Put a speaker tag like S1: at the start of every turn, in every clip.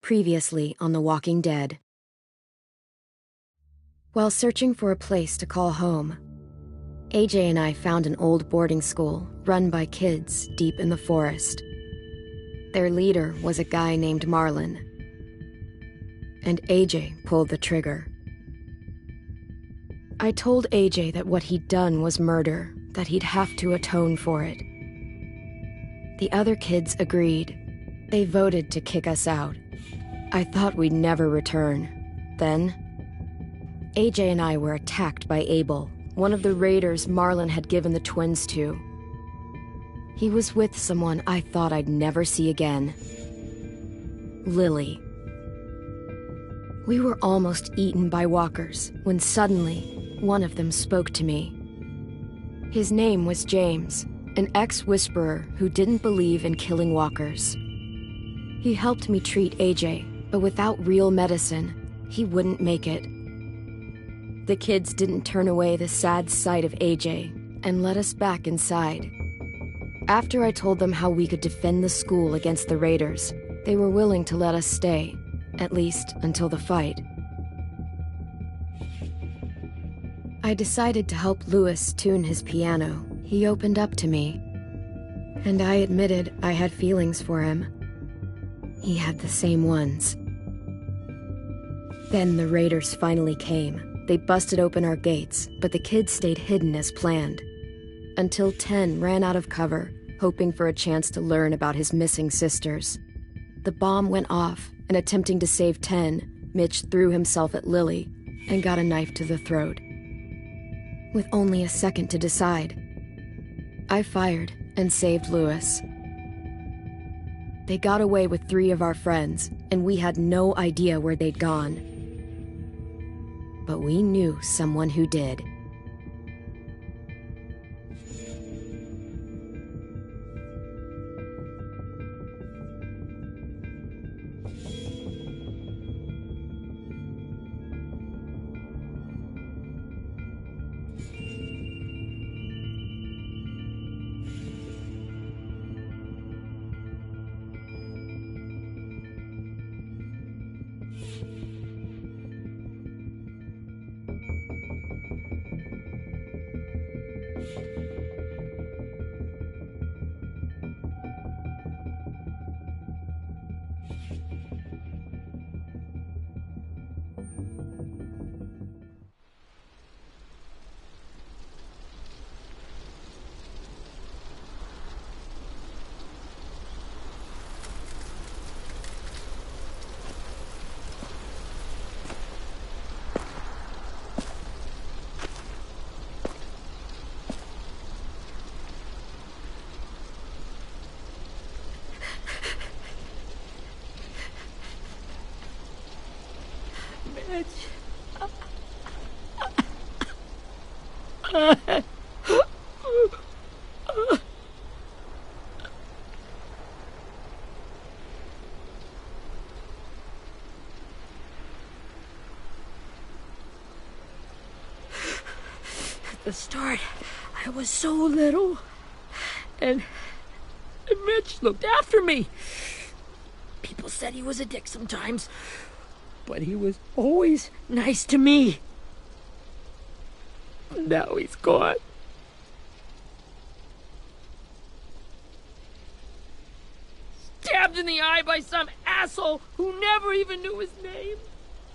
S1: Previously on The Walking Dead. While searching for a place to call home, AJ and I found an old boarding school run by kids deep in the forest. Their leader was a guy named Marlon, and AJ pulled the trigger. I told AJ that what he'd done was murder, that he'd have to atone for it. The other kids agreed. They voted to kick us out. I thought we'd never return. Then, AJ and I were attacked by Abel, one of the raiders Marlon had given the twins to. He was with someone I thought I'd never see again. Lily. We were almost eaten by walkers when suddenly one of them spoke to me. His name was James, an ex-whisperer who didn't believe in killing walkers. He helped me treat AJ, but without real medicine, he wouldn't make it. The kids didn't turn away the sad sight of AJ and let us back inside. After I told them how we could defend the school against the raiders, they were willing to let us stay, at least until the fight. I decided to help Louis tune his piano. He opened up to me, and I admitted I had feelings for him. He had the same ones. Then the raiders finally came. They busted open our gates, but the kids stayed hidden as planned. Until Ten ran out of cover, hoping for a chance to learn about his missing sisters. The bomb went off, and attempting to save Ten, Mitch threw himself at Lily and got a knife to the throat. With only a second to decide, I fired and saved Louis. They got away with 3 of our friends, and we had no idea where they'd gone. But we knew someone who did.
S2: At the start, I was so little, and Mitch looked after me. People said he was a dick sometimes, but he was always nice to me. Now he's gone. Stabbed in the eye by some asshole who never even knew his name.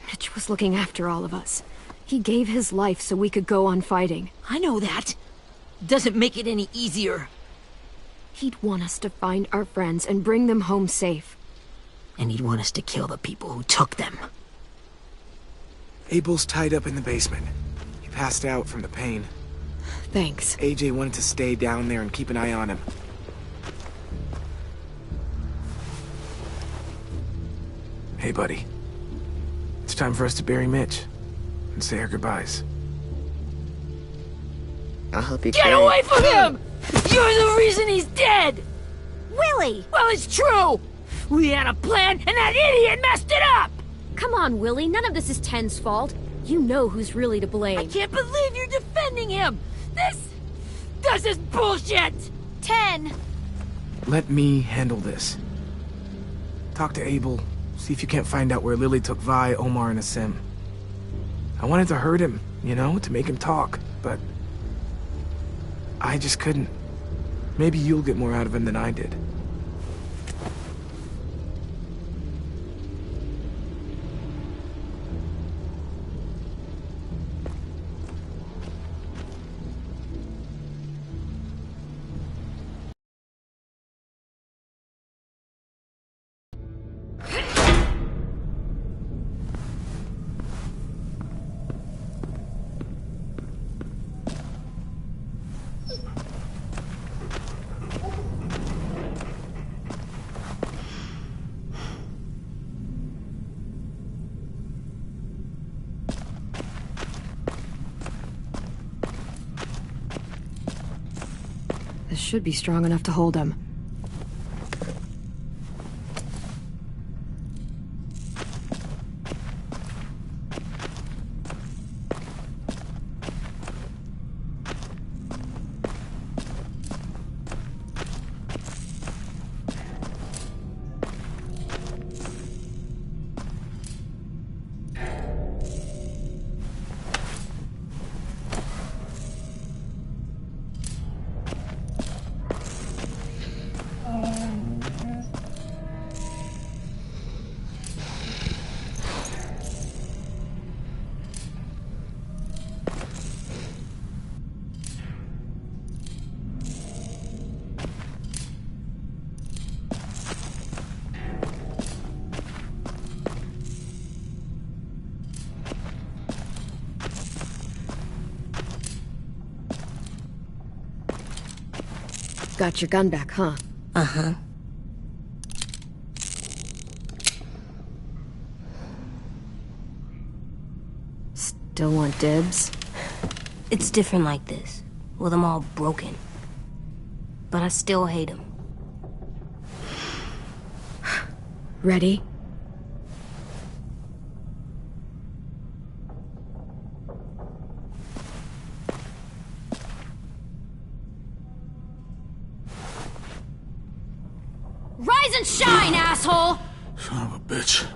S1: Mitch was looking after all of us. He gave his life so we could go on fighting.
S2: I know that. Doesn't make it any easier.
S1: He'd want us to find our friends and bring them home safe.
S2: And he'd want us to kill the people who took them.
S3: Abel's tied up in the basement. He passed out from the pain.
S1: Thanks.
S3: AJ wanted to stay down there and keep an eye on him. Hey, buddy. It's time for us to bury Mitch and say our goodbyes.
S4: I'll help you
S2: Get
S4: carry
S2: away from him! You're the reason he's dead!
S5: Willie!
S2: Well, it's true! We had a plan, and that idiot messed it up!
S5: Come on, Willie. None of this is Ten's fault. You know who's really to blame.
S2: I can't believe you're defending him! This is bullshit!
S5: 10!
S3: Let me handle this. Talk to Abel, See if you can't find out where Lily took Vi, Omar, and Asim. I wanted to hurt him, you know, to make him talk, but I just couldn't. Maybe you'll get more out of him than I did.
S1: This should be strong enough to hold him. Got your gun back, huh?
S4: Uh-huh.
S1: Still want dibs?
S4: It's different like this, with them all broken. But I still hate him.
S1: Ready?
S5: Rise and shine, asshole!
S6: Son of a bitch.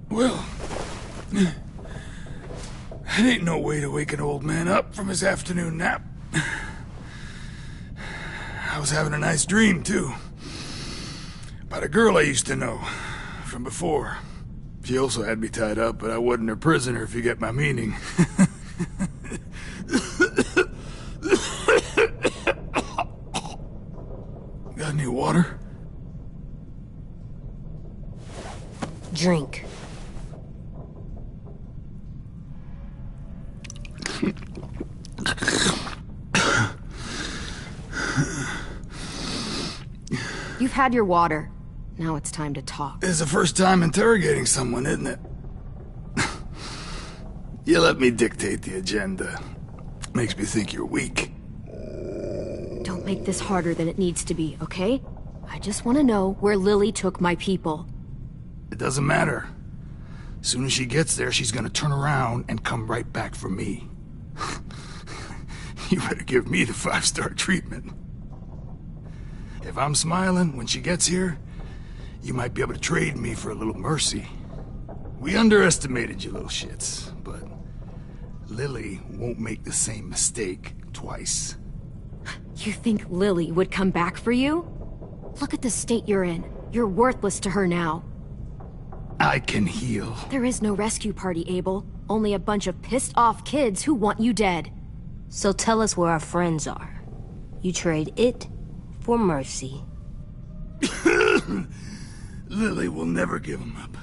S6: Well, that ain't no way to wake an old man up from his afternoon nap. I was having a nice dream, too. About a girl I used to know from before. She also had me tied up, but I wasn't her prisoner, if you get my meaning. Got any water?
S4: Drink.
S1: You've had your water. Now it's time to talk.
S6: It's the first time interrogating someone, isn't it? You let me dictate the agenda. Makes me think you're weak.
S1: Don't make this harder than it needs to be, okay? I just want to know where Lily took my people.
S6: It doesn't matter. As soon as she gets there, she's gonna turn around and come right back for me. You better give me the 5-star treatment. If I'm smiling when she gets here, you might be able to trade me for a little mercy. We underestimated you little shits, but Lily won't make the same mistake twice.
S1: You think Lily would come back for you? Look at the state you're in. You're worthless to her now.
S6: I can heal.
S1: There is no rescue party, Abel. Only a bunch of pissed-off kids who want you dead.
S4: So tell us where our friends are. You trade it for mercy.
S6: Lily will never give him up.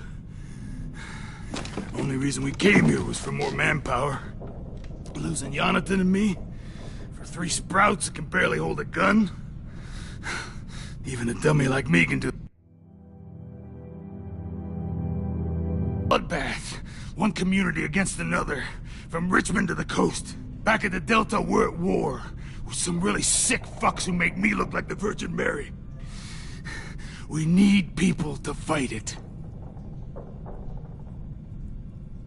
S6: Only reason we came here was for more manpower. Losing Jonathan and me for 3 sprouts that can barely hold a gun. Even a dummy like me can do. Bloodbath. One community against another. From Richmond to the coast. Back at the Delta, we're at war. With some really sick fucks who make me look like the Virgin Mary. We need people to fight it.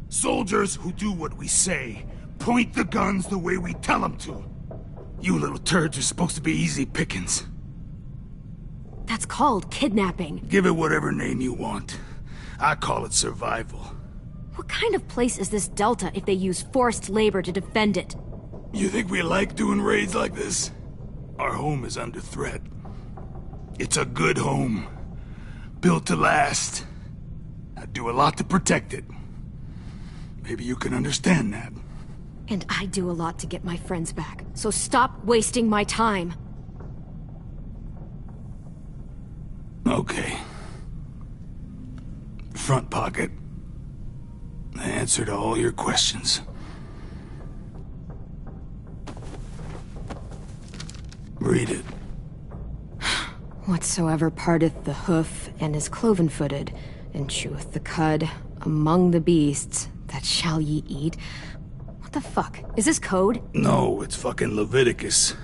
S6: Soldiers who do what we say. Point the guns the way we tell them to. You little turds are supposed to be easy pickings.
S1: That's called kidnapping.
S6: Give it whatever name you want. I call it survival.
S1: What kind of place is this Delta if they use forced labor to defend it?
S6: You think we like doing raids like this? Our home is under threat. It's a good home. Built to last. I do a lot to protect it. Maybe you can understand that.
S1: And I do a lot to get my friends back, so stop wasting my time.
S6: Okay. Front pocket. The answer to all your questions. Read it.
S1: Whatsoever parteth the hoof and is cloven-footed, and cheweth the cud among the beasts, that shall ye eat. What the fuck? Is this code?
S6: No, it's fucking Leviticus.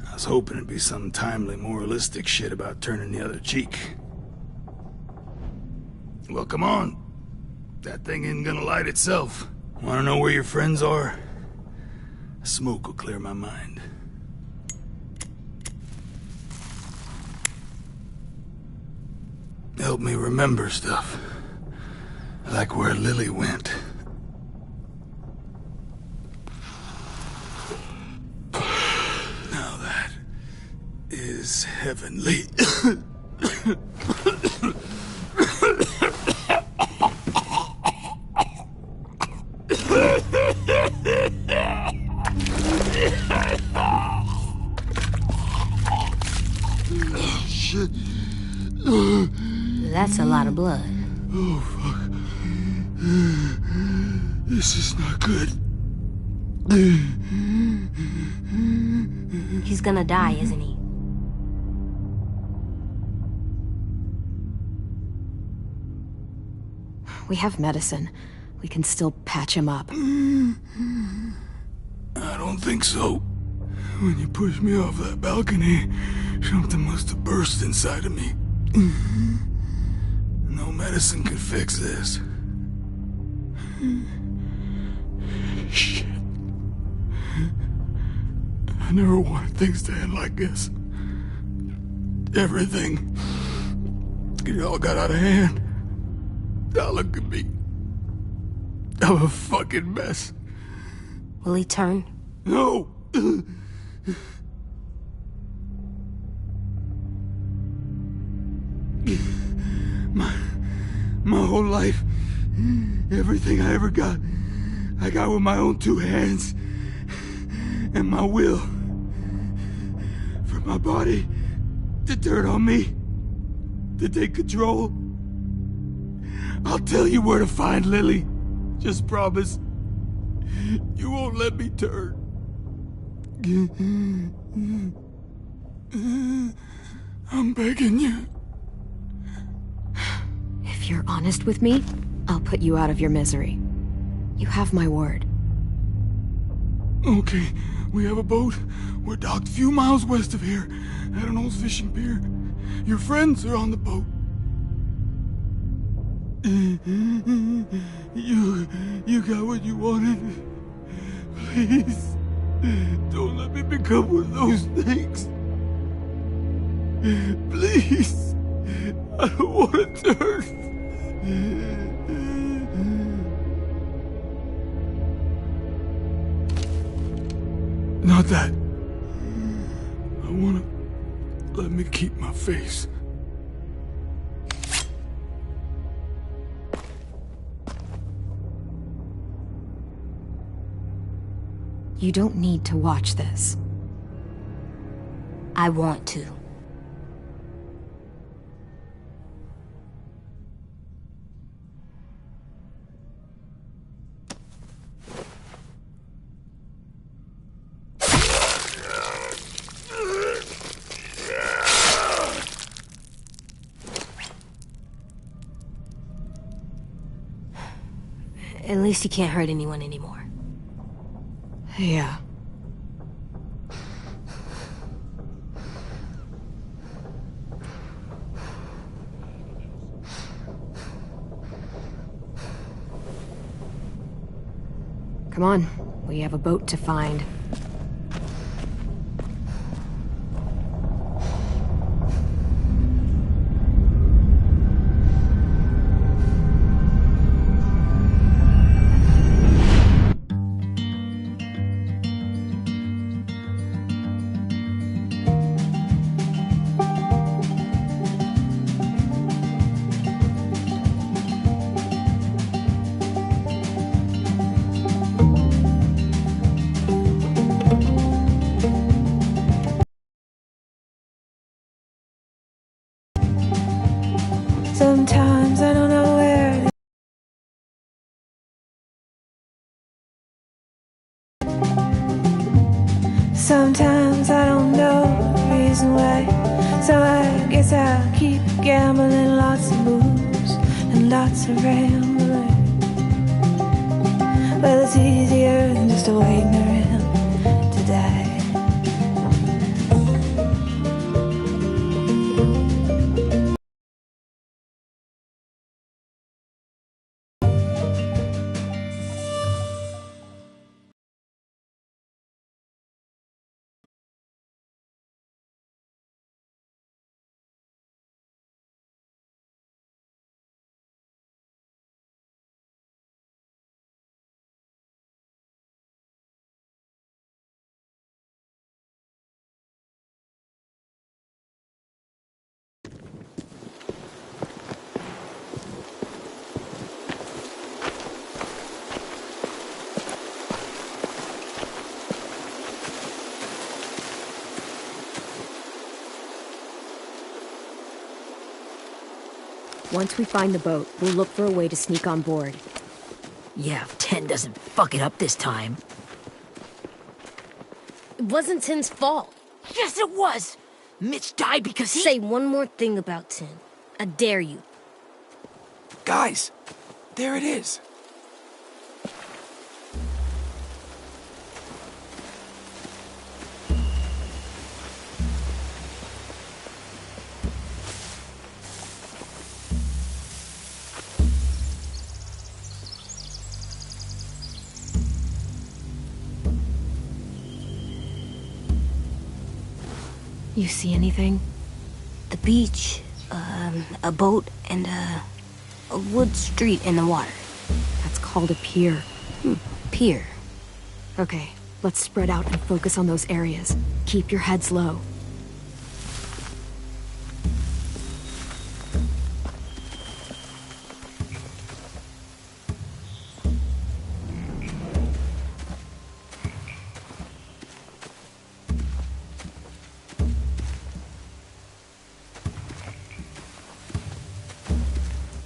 S6: I was hoping it'd be some timely moralistic shit about turning the other cheek. Well, come on. That thing ain't gonna light itself. Wanna know where your friends are? Smoke will clear my mind. Help me remember stuff. Like where Lily went. Now that is heavenly. Shit.
S4: That's a lot of blood.
S6: Oh, fuck. This is not good.
S4: He's gonna die, isn't he?
S1: We have medicine. We can still patch him up.
S6: I don't think so. When you pushed me off that balcony, something must have burst inside of me. No medicine could fix this. Shit. I never wanted things to end like this. Everything. It all got out of hand. Now look at me. I'm a fucking mess.
S4: Will he turn?
S6: No! My whole life, everything I ever got, I got with my own two hands and my will. For my body to turn on me, to take control. I'll tell you where to find Lily. Just promise you won't let me turn. I'm begging you.
S1: If you're honest with me, I'll put you out of your misery. You have my word.
S6: Okay, we have a boat. We're docked a few miles west of here, at an old fishing pier. Your friends are on the boat. You got what you wanted. Please, don't let me become one of those things. Please, I don't want to turn. Not that. I wanna let me keep my face.
S1: You don't need to watch this.
S4: I want to. At least he can't hurt anyone anymore.
S1: Yeah. Come on, we have a boat to find.
S7: Sometimes I don't know the reason why, so I guess I'll keep gambling. Lots of moves and lots of rambling. Well, it's easier than just waiting around to die.
S1: Once we find the boat, we'll look for a way to sneak on board.
S2: Yeah, if 10 doesn't fuck it up this time.
S4: It wasn't Tin's fault.
S2: Yes, it was! Mitch died because he...
S4: Say one more thing about Tin. I dare you.
S3: Guys, there it is.
S1: You see anything?
S4: The beach, a boat, and a wood street in the water.
S1: That's called a pier.
S4: Pier.
S1: Okay, let's spread out and focus on those areas. Keep your heads low.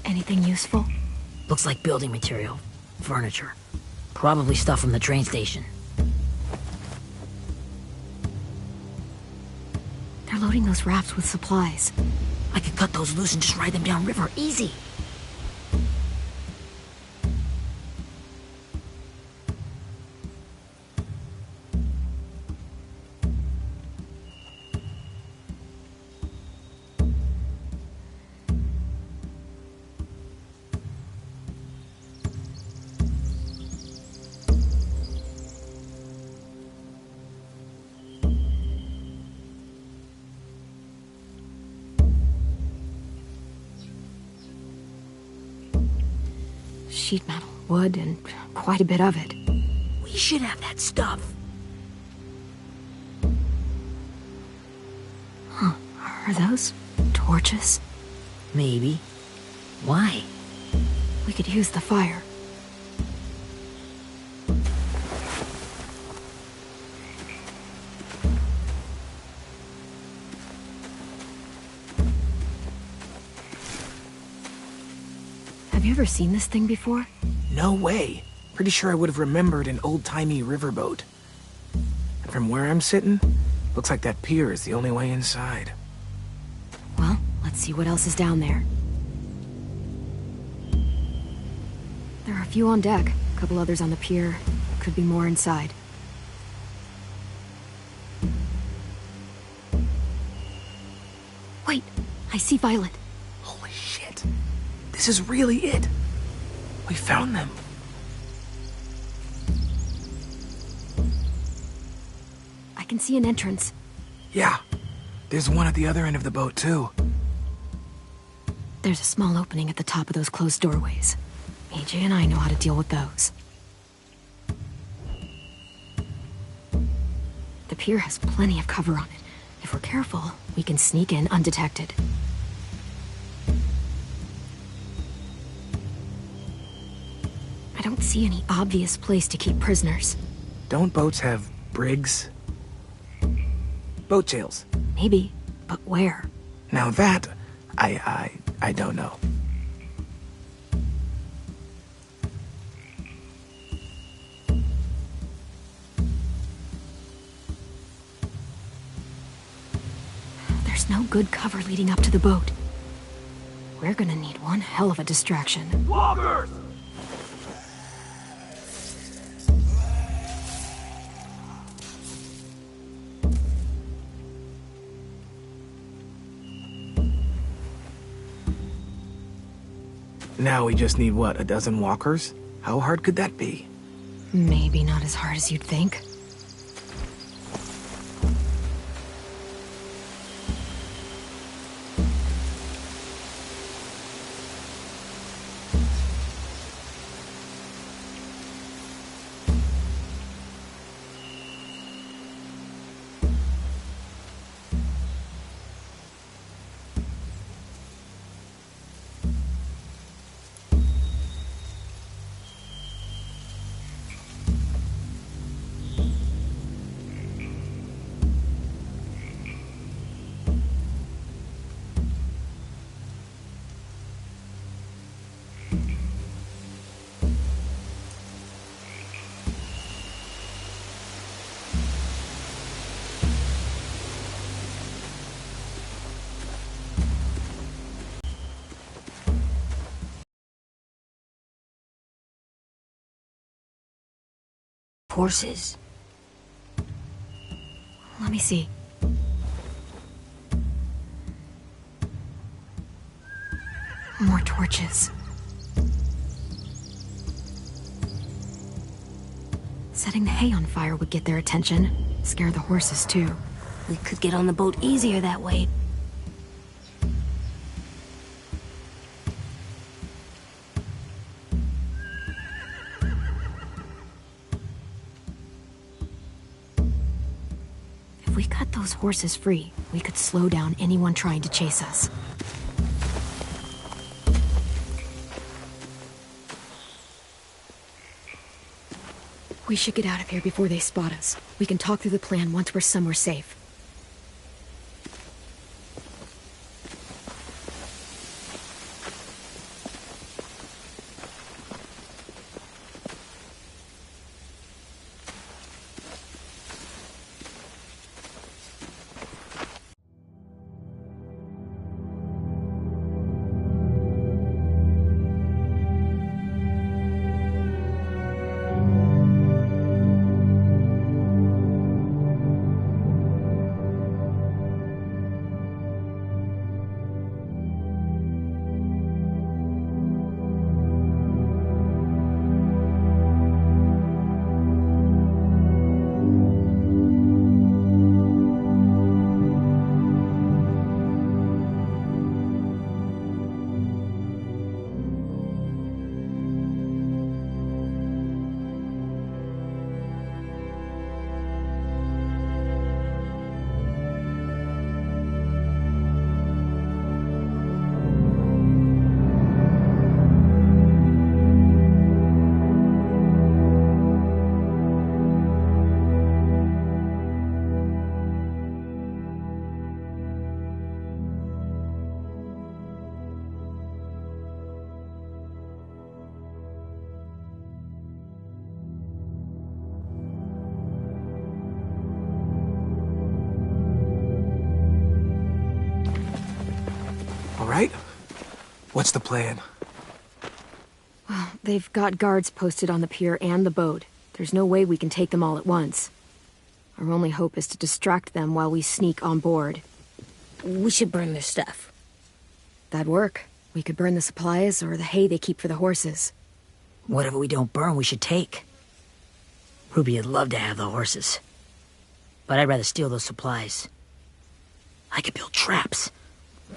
S1: Anything useful?
S2: Looks like building material. Furniture. Probably stuff from the train station.
S1: They're loading those rafts with supplies.
S2: I could cut those loose and just ride them downriver. Easy.
S1: Sheet metal, wood, and quite a bit of it.
S2: We should have that stuff.
S1: Are those torches?
S2: Maybe. Why?
S1: We could use the fire. Have you ever seen this thing before?
S3: No way. Pretty sure I would have remembered an old-timey riverboat. And from where I'm sitting, looks like that pier is the only way inside.
S1: Well, let's see what else is down there. There are a few on deck, a couple others on the pier. Could be more inside. Wait, I see Violet.
S3: Holy shit. This is really it. We found them.
S1: I can see an entrance.
S3: Yeah. There's one at the other end of the boat, too.
S1: There's a small opening at the top of those closed doorways. AJ and I know how to deal with those. The pier has plenty of cover on it. If we're careful, we can sneak in undetected. I don't see any obvious place to keep prisoners.
S3: Don't boats have brigs? Boat jails.
S1: Maybe, but where?
S3: Now that, I don't know.
S1: There's no good cover leading up to the boat. We're gonna need one hell of a distraction.
S3: Walkers! Now we just need, what, a dozen walkers? How hard could that be?
S1: Maybe not as hard as you'd think.
S4: Horses.
S1: Let me see. More torches. Setting the hay on fire would get their attention. Scare the horses, too.
S4: We could get on the boat easier that way.
S1: If we cut those horses free, we could slow down anyone trying to chase us. We should get out of here before they spot us. We can talk through the plan once we're somewhere safe.
S3: All right? What's the plan?
S1: Well, they've got guards posted on the pier and the boat. There's no way we can take them all at once. Our only hope is to distract them while we sneak on board.
S4: We should burn their stuff.
S1: That'd work. We could burn the supplies or the hay they keep for the horses.
S2: Whatever we don't burn, we should take. Ruby would love to have the horses. But I'd rather steal those supplies. I could build traps.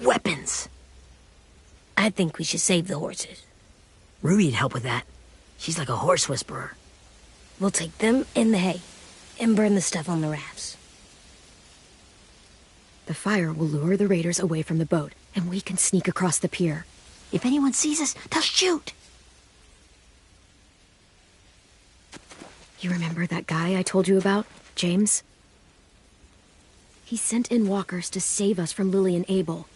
S2: Weapons.
S4: I think we should save the horses.
S2: Ruby'd help with that. She's like a horse whisperer.
S4: We'll take them in the hay and burn the stuff on the rafts.
S1: The fire will lure the raiders away from the boat, and we can sneak across the pier.
S2: If anyone sees us, they'll shoot.
S1: You remember that guy I told you about, James? He sent in walkers to save us from Lily and Abel.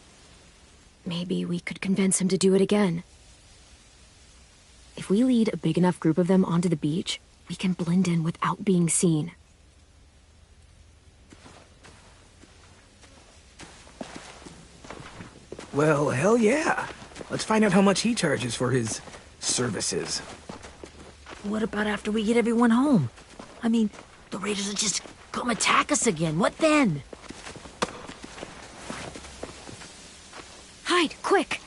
S1: Maybe we could convince him to do it again. If we lead a big enough group of them onto the beach, we can blend in without being seen.
S3: Well, hell yeah. Let's find out how much he charges for his services.
S2: What about after we get everyone home? I mean, the raiders will just come attack us again. What then?
S5: Hide, quick!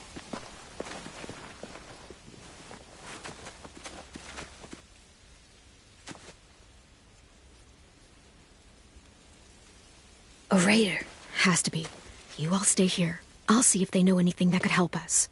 S1: A raider. Has to be. You all stay here. I'll see if they know anything that could help us.